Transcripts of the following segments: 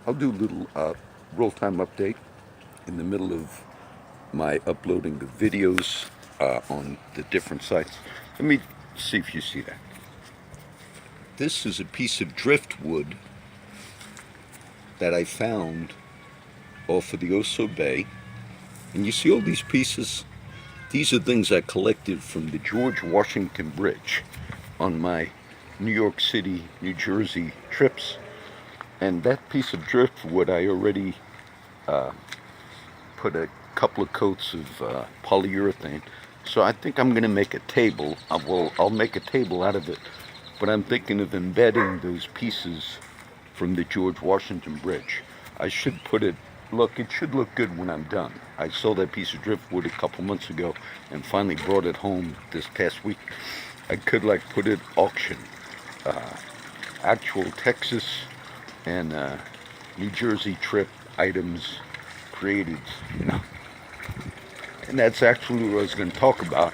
I'll do a little real-time update in the middle of my uploading the videos on the different sites. Let me see if you see that. This is a piece of driftwood that I found off of the Oso Bay. And you see all these pieces? These are things I collected from the George Washington Bridge on my New York City, New Jersey trips. And that piece of driftwood, I already put a couple of coats of polyurethane. So I think I'm going to make a table. I'll make a table out of it. But I'm thinking of embedding those pieces from the George Washington Bridge. I should put it, look, it should look good when I'm done. I saw that piece of driftwood a couple months ago and finally brought it home this past week. I could like put it auction. Actual Texas and New Jersey trip items created, you know. And that's actually what I was going to talk about.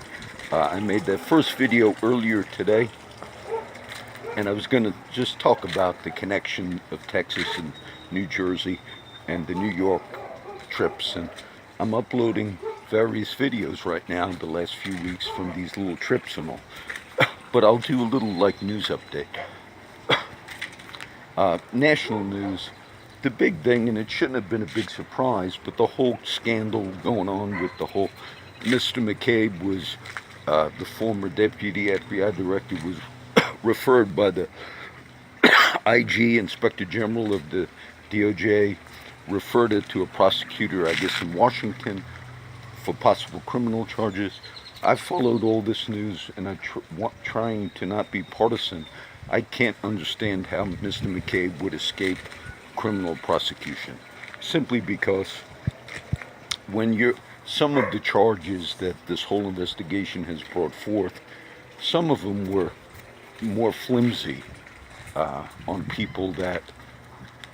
I made that first video earlier today, and I was going to just talk about the connection of Texas and New Jersey and the New York trips. And I'm uploading various videos right now in the last few weeks from these little trips and all. But I'll do a little like news update. National news, the big thing, and it shouldn't have been a big surprise, but the whole scandal going on with the whole Mr. McCabe was the former deputy FBI director was referred by the IG, Inspector General of the DOJ, referred it to a prosecutor, I guess, in Washington for possible criminal charges. I followed all this news, and I'm trying to not be partisan. I can't understand how Mr. McCabe would escape criminal prosecution, simply because when some of the charges that this whole investigation has brought forth, some of them were more flimsy on people that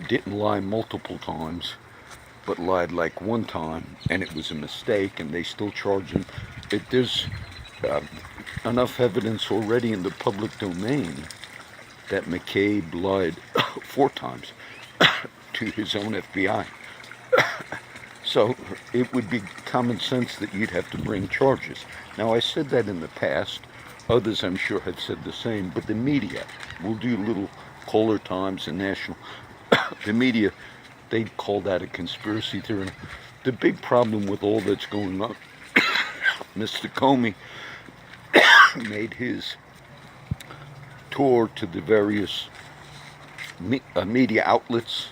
didn't lie multiple times, but lied like one time, and it was a mistake, and they still charge him. There's enough evidence already in the public domain that McCabe lied 4 times to his own FBI. So it would be common sense that you'd have to bring charges. Now, I said that in the past. Others, I'm sure, have said the same. But the media, we'll do little Caller Times and National. The media, they call that a conspiracy theory. The big problem with all that's going on, Mr. Comey made his tour to the various media outlets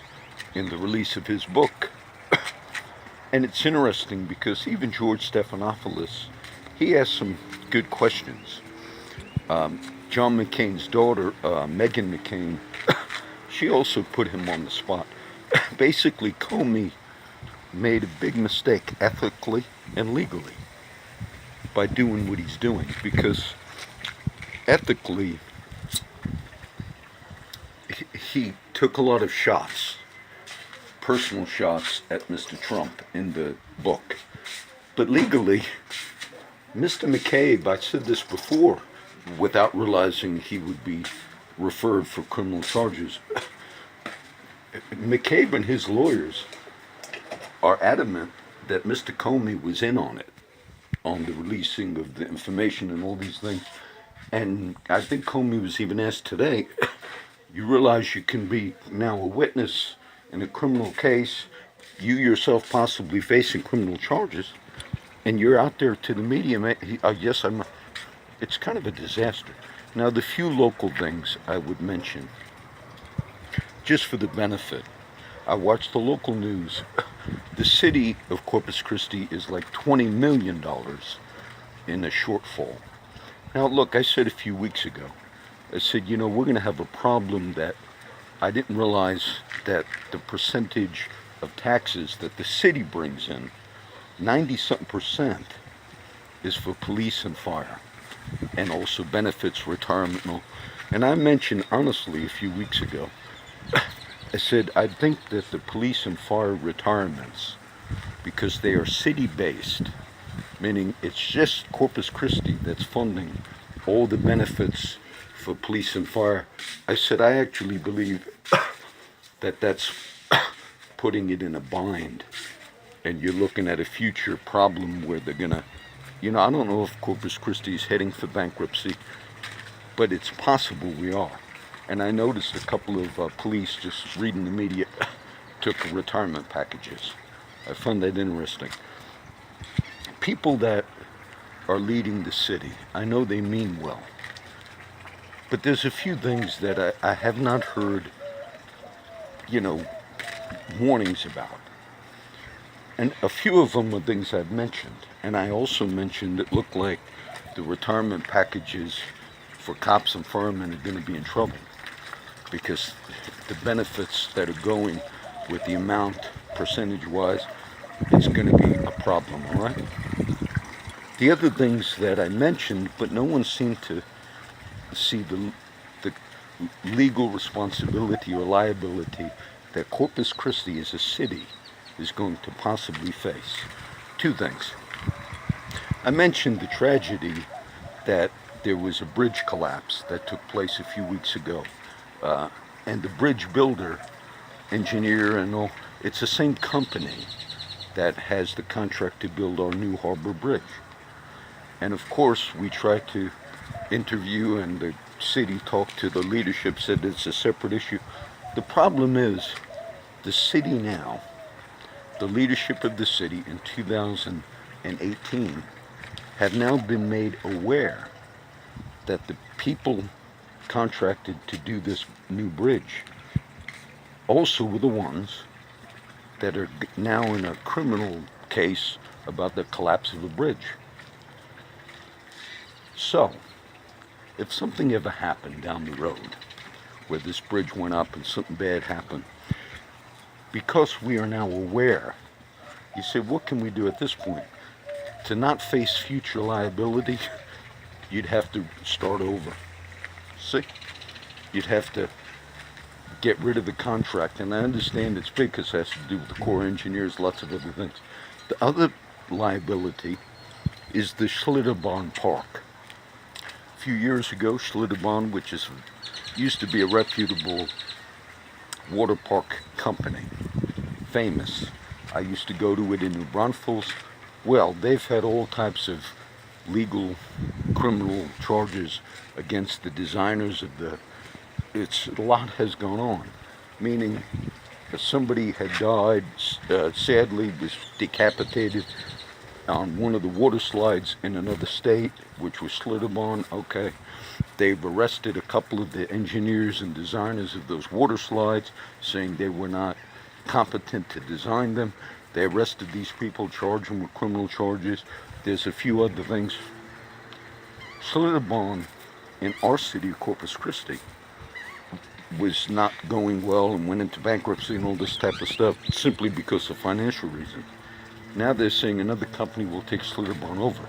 in the release of his book. And it's interesting because even George Stephanopoulos, he asked some good questions. John McCain's daughter, Meghan McCain, she also put him on the spot. Basically, Comey made a big mistake ethically and legally by doing what he's doing, because ethically, he took a lot of shots, personal shots at Mr. Trump in the book. But legally, Mr. McCabe, I said this before, without realizing he would be referred for criminal charges, McCabe and his lawyers are adamant that Mr. Comey was in on it, on the releasing of the information and all these things. And I think Comey was even asked today, you realize you can be now a witness in a criminal case, you yourself possibly facing criminal charges, and you're out there to the media. It's kind of a disaster. Now, the few local things I would mention, just for the benefit, I watched the local news. The city of Corpus Christi is like $20 million in a shortfall. Now, look, I said a few weeks ago, I said, we're going to have a problem that I didn't realize that the percentage of taxes that the city brings in, 90-something% is for police and fire, and also benefits, retirement. And I mentioned honestly a few weeks ago, I said, I think that the police and fire retirements, because they are city-based, meaning it's just Corpus Christi that's funding all the benefits for police and fire. I said, I actually believe that that's putting it in a bind, and you're looking at a future problem where they're gonna, I don't know if Corpus Christi is heading for bankruptcy, but it's possible we are. And I noticed a couple of police, just reading the media, took retirement packages. I found that interesting. People that are leading the city, I know they mean well, but there's a few things that I have not heard, warnings about. And a few of them are things I've mentioned. And I also mentioned it looked like the retirement packages for cops and firemen are going to be in trouble, because the benefits that are going with the amount, percentage-wise, it's going to be a problem, all right? The other things that I mentioned, but no one seemed to see the legal responsibility or liability that Corpus Christi as a city is going to possibly face. Two things. I mentioned the tragedy that there was a bridge collapse that took place a few weeks ago. And the bridge builder, engineer and all, it's the same company that has the contract to build our new harbor bridge. And of course, we tried to interview, and the city talked to the leadership, said it's a separate issue. The problem is, the city now, the leadership of the city in 2018 have now been made aware that the people contracted to do this new bridge also were the ones that are now in a criminal case about the collapse of a bridge. So, if something ever happened down the road where this bridge went up and something bad happened, because we are now aware, you say, what can we do at this point? To not face future liability, you'd have to start over. See? You'd have to get rid of the contract. And I understand it's big because it has to do with the Corps of Engineers, lots of other things. The other liability is the Schlitterbahn Park. A few years ago, Schlitterbahn, which used to be a reputable water park company, famous. I used to go to it in New Braunfels. Well, they've had all types of legal, criminal charges against the designers of a lot has gone on, meaning that somebody had died, sadly was decapitated on one of the water slides in another state, which was Schlitterbahn. Okay, they've arrested a couple of the engineers and designers of those water slides, saying they were not competent to design them. They arrested these people, charged them with criminal charges. There's a few other things. Schlitterbahn in our city of Corpus Christi was not going well and went into bankruptcy and all this type of stuff simply because of financial reasons. Now they're saying another company will take Schlitterbahn over.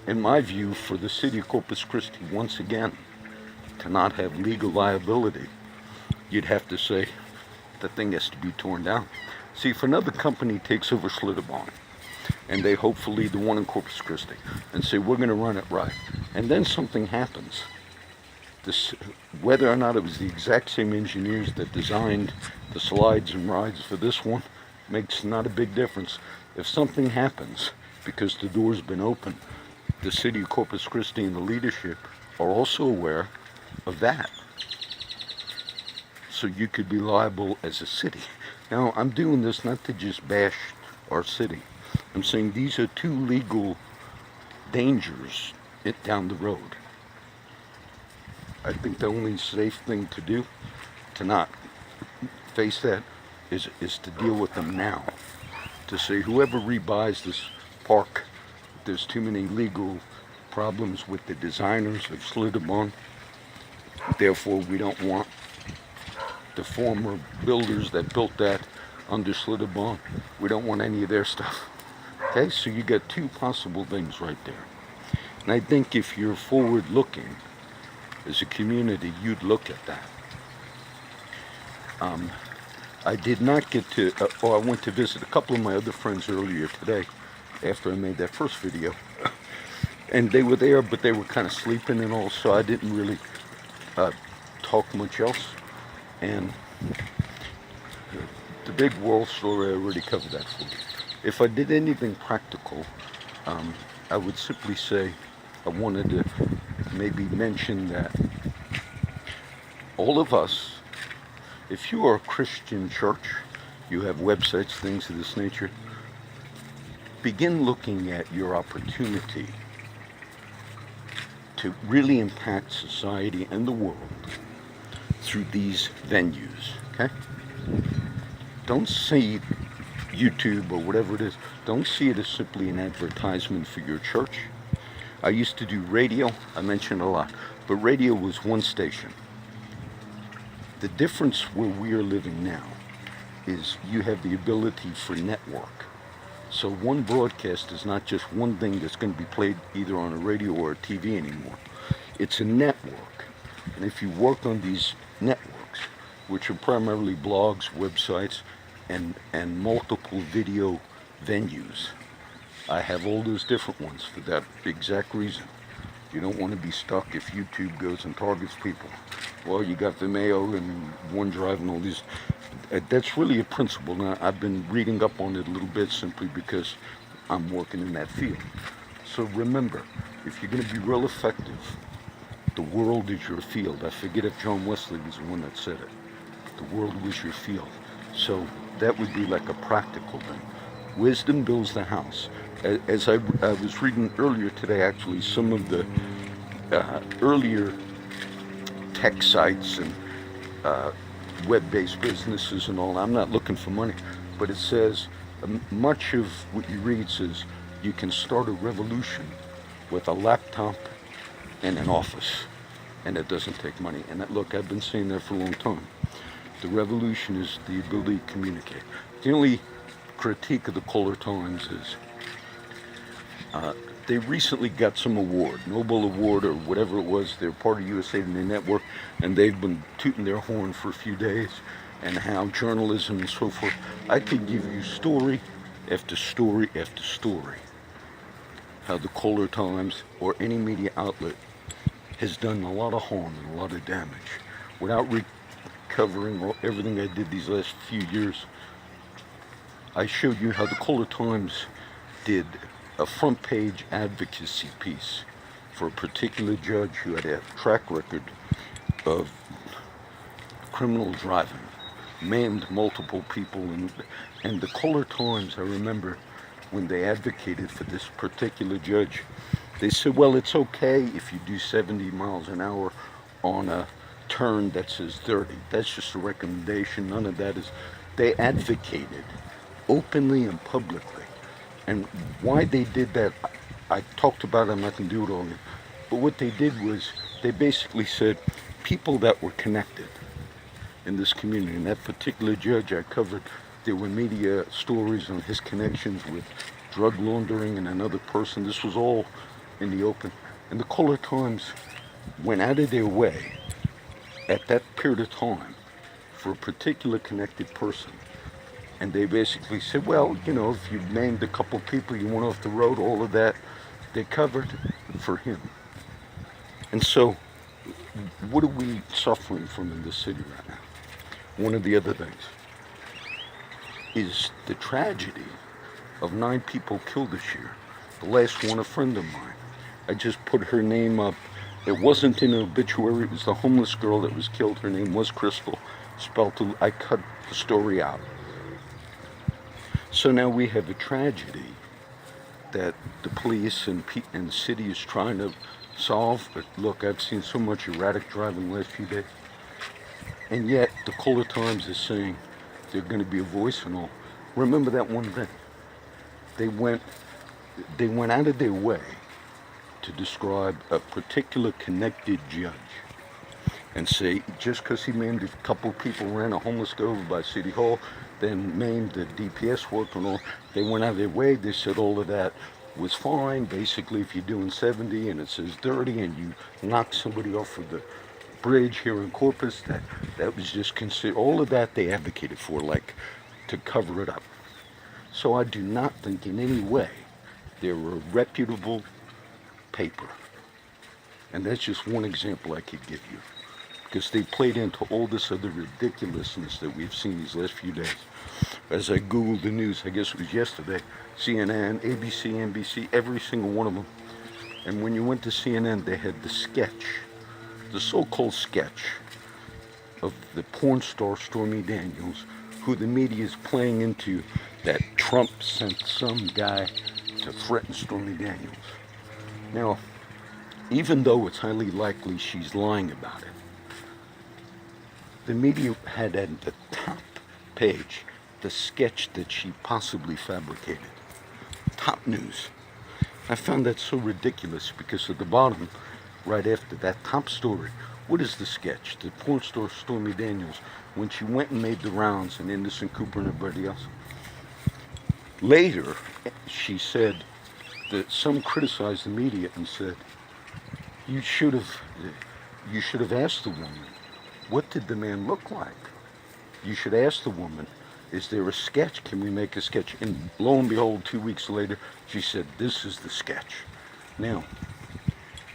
In my view, for the city of Corpus Christi, once again, to not have legal liability, you'd have to say the thing has to be torn down. See, if another company takes over Schlitterbahn, and they hopefully, the one in Corpus Christi, and say, we're going to run it right, and then something happens, whether or not it was the exact same engineers that designed the slides and rides for this one, makes not a big difference. If something happens, because the door's been open, the city of Corpus Christi and the leadership are also aware of that. So you could be liable as a city. Now, I'm doing this not to just bash our city. I'm saying these are two legal dangers down the road. I think the only safe thing to do to not face that is to deal with them now. To say whoever rebuys this park, there's too many legal problems with the designers of Schlitterbahn. Therefore, we don't want the former builders that built that under Schlitterbahn. We don't want any of their stuff. Okay, so you got two possible things right there. And I think if you're forward looking as a community, you'd look at that. I did not get to, I went to visit a couple of my other friends earlier today after I made that first video. And they were there, but they were kind of sleeping and all, so I didn't really talk much else. And the big world story, I already covered that for you. If I did anything practical, I would simply say I wanted to maybe mention that all of us, if you are a Christian church, you have websites, things of this nature, begin looking at your opportunity to really impact society and the world through these venues, okay? Don't see YouTube or whatever it is, don't see it as simply an advertisement for your church. I used to do radio, I mentioned a lot, but radio was one station. The difference where we are living now is you have the ability for network. So one broadcast is not just one thing that's going to be played either on a radio or a TV anymore. It's a network. And if you work on these networks, which are primarily blogs, websites, and multiple video venues, I have all those different ones for that exact reason. You don't want to be stuck if YouTube goes and targets people. Well, you got Vimeo and OneDrive and all these. That's really a principle. Now, I've been reading up on it a little bit simply because I'm working in that field. So remember, if you're going to be real effective, the world is your field. I forget if John Wesley was the one that said it. The world was your field. So that would be like a practical thing. Wisdom builds the house. As I was reading earlier today, actually, some of the earlier tech sites and web-based businesses and all. I'm not looking for money, but it says much of what you read says you can start a revolution with a laptop and an office, and it doesn't take money. And that, look, I've been saying that for a long time. The revolution is the ability to communicate. The only critique of the Kohler Times is they recently got some award, Nobel Award or whatever it was. They're part of USA Today Network, and they've been tooting their horn for a few days, and how journalism and so forth. I could give you story after story after story, how the Kohler Times or any media outlet has done a lot of harm and a lot of damage without recovering everything I did these last few years. I showed you how the Kohler Times did a front page advocacy piece for a particular judge who had a track record of criminal driving, maimed multiple people, and the Kohler Times, I remember when they advocated for this particular judge, they said, well, it's okay if you do 70 miles an hour on a turn that says 30. That's just a recommendation. None of that is. They advocated openly and publicly. And why they did that, I talked about it, I'm not going to do it all again. But what they did was, they basically said, people that were connected in this community, and that particular judge I covered, there were media stories on his connections with drug laundering and another person. This was all in the open. And the Kohler Times went out of their way at that period of time for a particular connected person. And they basically said, well, you know, if you named a couple people, you went off the road, all of that, they covered for him. And so, what are we suffering from in this city right now? One of the other things is the tragedy of 9 people killed this year. The last one, a friend of mine. I just put her name up. It wasn't in an obituary. It was the homeless girl that was killed. Her name was Crystal. I cut the story out. So now we have a tragedy that the police and the city is trying to solve. But look, I've seen so much erratic driving the last few days. And yet the Kohler Times is saying they're going to be a voice and all. Remember that one thing. They went out of their way to describe a particular connected judge and say just because he named a couple people, ran a homeless guy over by City Hall, then named the DPS worker and all, they went out of their way. They said all of that was fine. Basically, if you're doing 70 and it says 30 and you knock somebody off of the bridge here in Corpus, that was just considered. All of that they advocated for, like to cover it up. So I do not think in any way they're a reputable paper. And that's just one example I could give you. because they played into all this other ridiculousness that we've seen these last few days. As I Googled the news, I guess it was yesterday, CNN, ABC, NBC, every single one of them. And when you went to CNN, they had the sketch, the so-called sketch of the porn star Stormy Daniels, who the media is playing into that Trump sent some guy to threaten Stormy Daniels. Now, even though it's highly likely she's lying about it, the media had at the top page the sketch that she possibly fabricated. Top news. I found that so ridiculous because at the bottom, right after that top story, what is the sketch? The porn star Stormy Daniels, when she went and made the rounds and Anderson Cooper and everybody else. Later, she said that some criticized the media and said, you should have asked the woman, what did the man look like? You should ask the woman, is there a sketch? Can we make a sketch? And lo and behold, 2 weeks later, she said, this is the sketch. Now,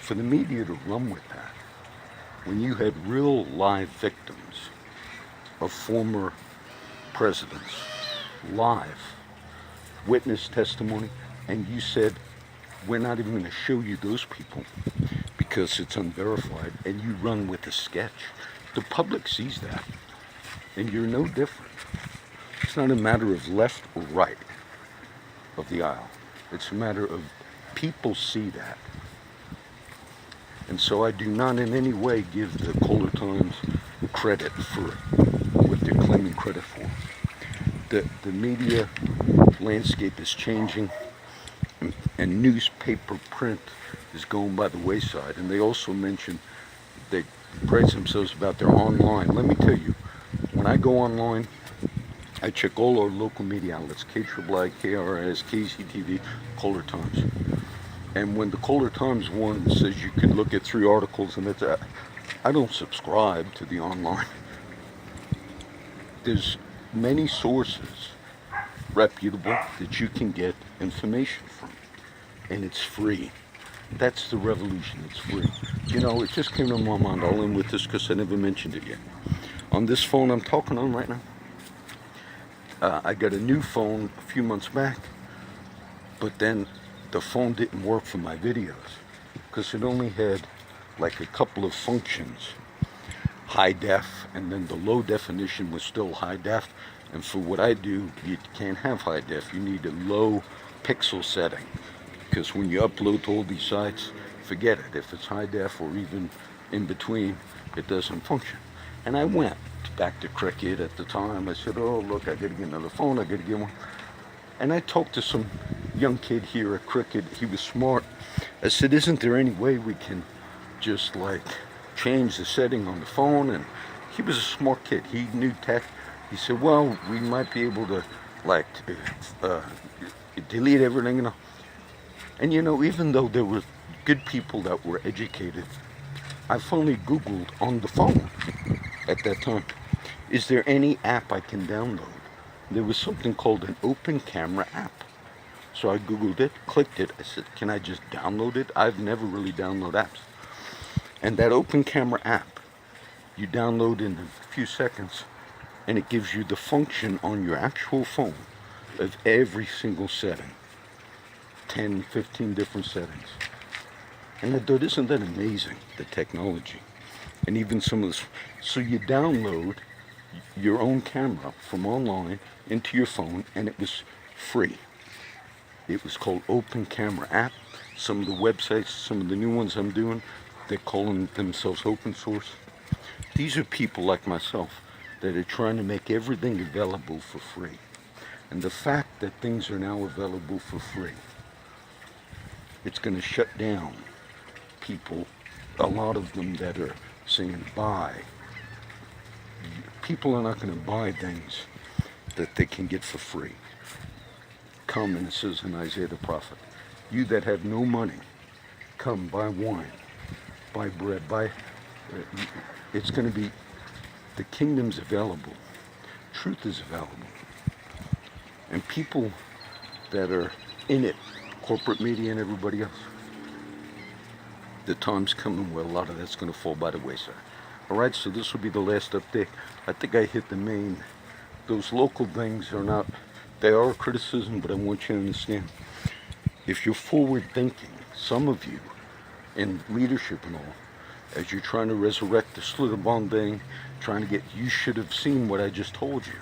for the media to run with that, when you had real live victims of former presidents, live witness testimony, and you said, we're not even going to show you those people because it's unverified, and you run with a sketch. The public sees that, and you're no different. It's not a matter of left or right of the aisle. It's a matter of people see that. And so I do not in any way give the Kohler Times credit for what they're claiming credit for. The media landscape is changing, and newspaper print is going by the wayside. And they also mention, they praise themselves about their online. Let me tell you, when I go online, I check all our local media outlets, KIII, KRS, KZTV, Kohler Times. And when the Kohler Times one says you can look at 3 articles, and I don't subscribe to the online. There's many sources, reputable, that you can get information from. And it's free. That's the revolution, it's free. You know, it just came to my mind, I'll end with this because I never mentioned it yet. On this phone I'm talking on right now, I got a new phone a few months back, but then the phone didn't work for my videos because it only had like a couple of functions, high def, and then the low definition was still high def. And for what I do, you can't have high def. You need a low pixel setting, because when you upload to all these sites, forget it. If it's high def or even in between, it doesn't function. And I went back to Cricket at the time. I said, oh, look, I got to get another phone. I got to get one. And I talked to some young kid here at Cricket. He was smart. I said, isn't there any way we can just like change the setting on the phone? And he was a smart kid. He knew tech. He said, well, we might be able to like delete everything, you know. And you know, even though there were good people that were educated, I finally Googled on the phone at that time, is there any app I can download? There was something called an open camera app. So I Googled it, clicked it. I said, can I just download it? I've never really downloaded apps. And that open camera app, you download in a few seconds, and it gives you the function on your actual phone of every single setting. 10, 15 different settings. And I thought, isn't that amazing, the technology? And even some of this. So you download your own camera from online into your phone, and it was free. It was called Open Camera App. Some of the websites, some of the new ones I'm doing, they're calling themselves open source. These are people like myself that are trying to make everything available for free. And the fact that things are now available for free, it's going to shut down people, a lot of them that are saying buy. People are not going to buy things that they can get for free. Come, and it says in Isaiah the prophet, you that have no money, come buy wine, buy bread, buy, it's going to be, the kingdom's available. Truth is available. And people that are in it, corporate media and everybody else, the time's coming where a lot of that's going to fall by the wayside. All right, so this will be the last update. I think I hit the main. Those local things are not, they are a criticism, but I want you to understand. If you're forward thinking, some of you in leadership and all, as you're trying to resurrect the Slitterbond thing, trying to get, you should have seen what I just told you.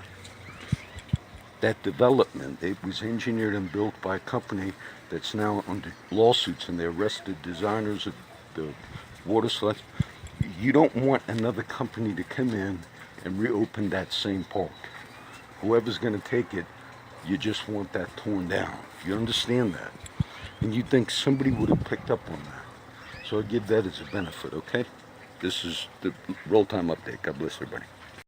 That development, it was engineered and built by a company that's now under lawsuits, and they arrested designers of the water slides. You don't want another company to come in and reopen that same park. Whoever's going to take it, you just want that torn down. You understand that? And you think somebody would have picked up on that. So I give that as a benefit, okay? This is the roll time update. God bless everybody.